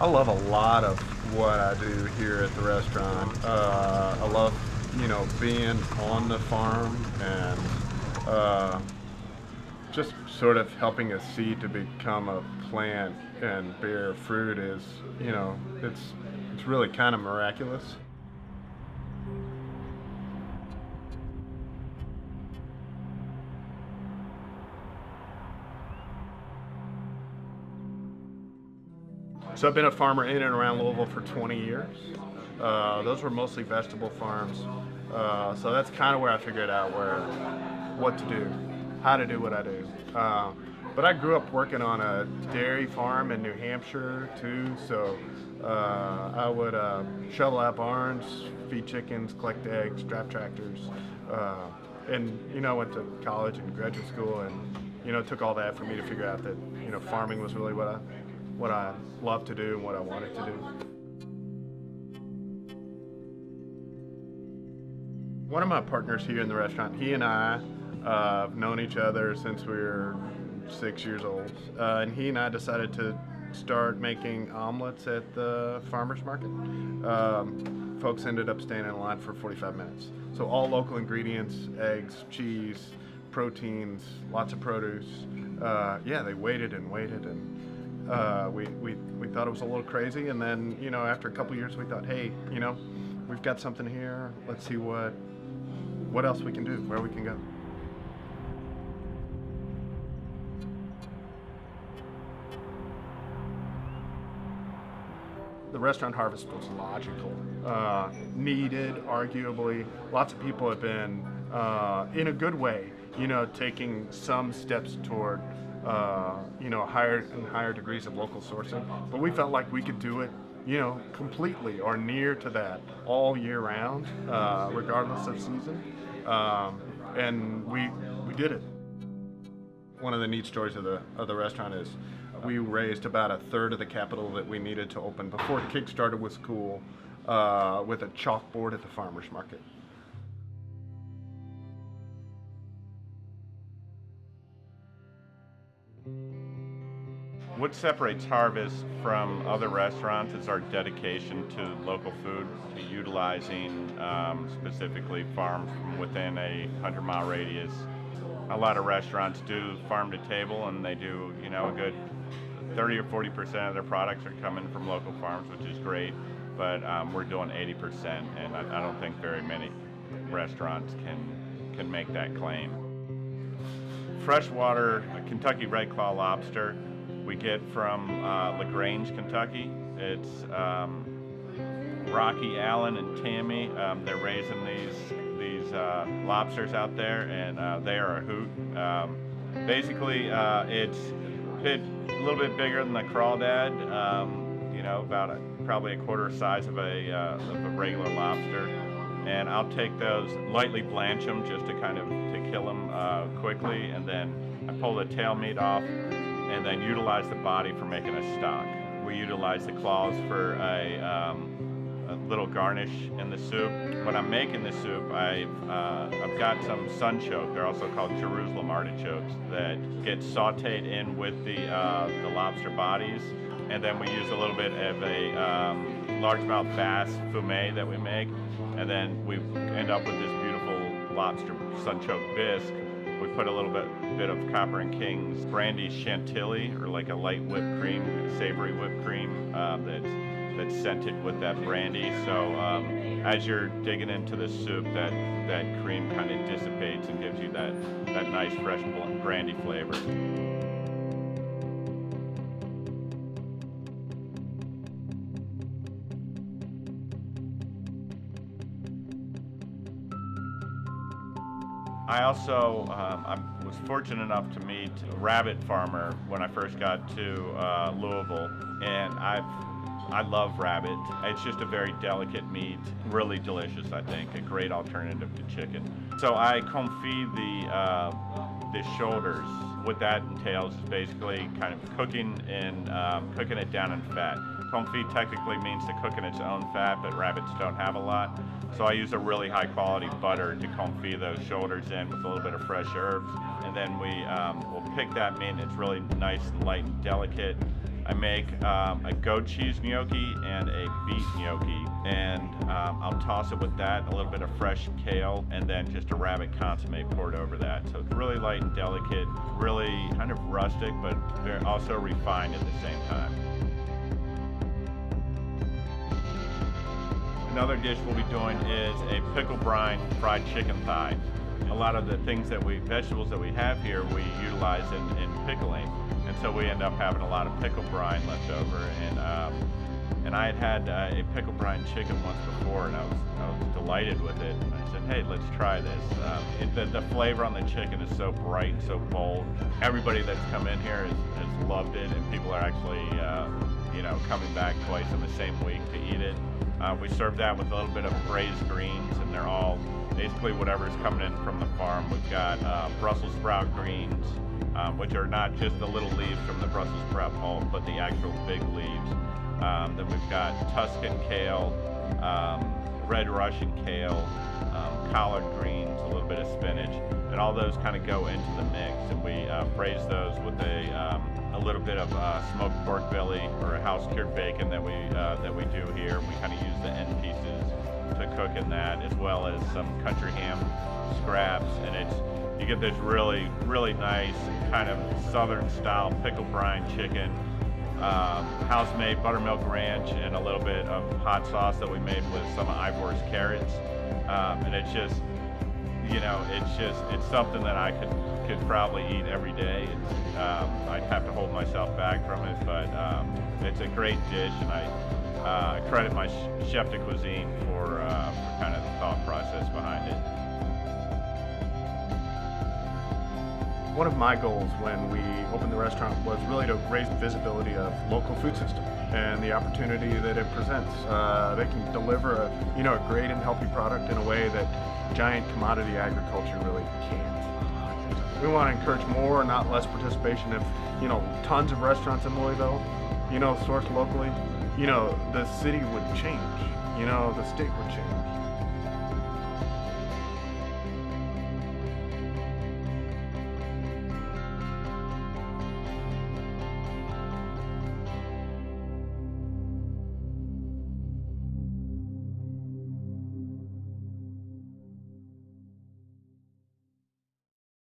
I love a lot of what I do here at the restaurant. I love, being on the farm and just sort of helping a seed to become a plant and bear fruit is, it's really kind of miraculous. So I've been a farmer in and around Louisville for 20 years. Those were mostly vegetable farms. So that's kind of where I figured out what to do, how to do what I do. But I grew up working on a dairy farm in New Hampshire too. So I would shovel out barns, feed chickens, collect eggs, drive tractors, and went to college and graduate school, and it took all that for me to figure out that farming was really what I love to do and what I wanted to do. One of my partners here in the restaurant, he and I have known each other since we were 6 years old, and he and I decided to start making omelets at the farmer's market. Folks ended up staying in line for 45 minutes. So all local ingredients, eggs, cheese, proteins, lots of produce. They waited and waited, and we thought it was a little crazy, and then after a couple years we thought, hey, we've got something here. Let's see what else we can do, where we can go. The restaurant harvest was logical, needed, arguably. Lots of people have been, in a good way, taking some steps toward higher and higher degrees of local sourcing. But we felt like we could do it, completely or near to that all year round, regardless of season. And we did it. One of the neat stories of the restaurant is we raised about a third of the capital that we needed to open before Kickstarter was cool, with a chalkboard at the farmer's market. What separates Harvest from other restaurants is our dedication to local food, to utilizing specifically farms from within a 100-mile radius. A lot of restaurants do farm to table, and they do, a good 30 or 40% of their products are coming from local farms, which is great, but we're doing 80%, and I don't think very many restaurants can make that claim. Freshwater Kentucky Red Claw lobster we get from LaGrange, Kentucky. It's Rocky, Allen, and Tammy. They're raising these lobsters out there, and they are a hoot. Basically, it's a little bit bigger than the crawdad. About probably a quarter size of a regular lobster. And I'll take those, lightly blanch them just to kill them quickly, and then I pull the tail meat off, and then utilize the body for making a stock. We utilize the claws for a little garnish in the soup. When I'm making the soup, I've got some sunchoke. They're also called Jerusalem artichokes that get sautéed in with the lobster bodies, and then we use a little bit of a largemouth bass fumet that we make, and then we end up with this beautiful lobster sunchoke bisque. We put a little bit of Copper and King's brandy chantilly, or like a light whipped cream, savory whipped cream that's scented with that brandy. So as you're digging into the soup, that cream kind of dissipates and gives you that nice fresh brandy flavor. I also I was fortunate enough to meet a rabbit farmer when I first got to Louisville, and I love rabbit. It's just a very delicate meat, really delicious, I think, a great alternative to chicken. So I confit the shoulders. What that entails is basically kind of cooking it down in fat. Confit technically means to cook in its own fat, but rabbits don't have a lot. So I use a really high quality butter to confit those shoulders in with a little bit of fresh herbs. And then we'll pick that meat, and it's really nice and light and delicate. I make a goat cheese gnocchi and a beef gnocchi, and I'll toss it with that, a little bit of fresh kale, and then just a rabbit consomme poured over that. So it's really light and delicate, really kind of rustic, but also refined at the same time. Another dish we'll be doing is a pickle brine fried chicken thigh. A lot of the vegetables that we have here, we utilize in pickling, and so we end up having a lot of pickle brine left over. And I had a pickle brine chicken once before, and I was delighted with it. And I said, hey, let's try this. The flavor on the chicken is so bright and so bold. Everybody that's come in here has loved it, and people are actually coming back twice in the same week to eat it. We serve that with a little bit of braised greens, and they're all basically whatever's coming in from the farm. We've got Brussels sprout greens, which are not just the little leaves from the Brussels sprout bulb, but the actual big leaves. Then we've got Tuscan kale, red Russian kale, collard greens, a little bit of spinach, and all those kind of go into the mix. And we braise those with a little bit of smoked pork belly or a house-cured bacon that we do here. We kind of use the end pieces to cook in that, as well as some country ham scraps, and you get this really, really nice kind of southern style pickle brine chicken, house-made buttermilk ranch, and a little bit of hot sauce that we made with some of Ivor's carrots, and it's something that I could probably eat every day. I'd have to hold myself back from it, but it's a great dish, and I credit my chef de cuisine for kind of the thought process behind it. One of my goals when we opened the restaurant was really to raise the visibility of local food system and the opportunity that it presents. They can deliver a great and healthy product in a way that giant commodity agriculture really can't. We want to encourage more, not less, participation. If tons of restaurants in Louisville, sourced locally, the city would change. The state would change.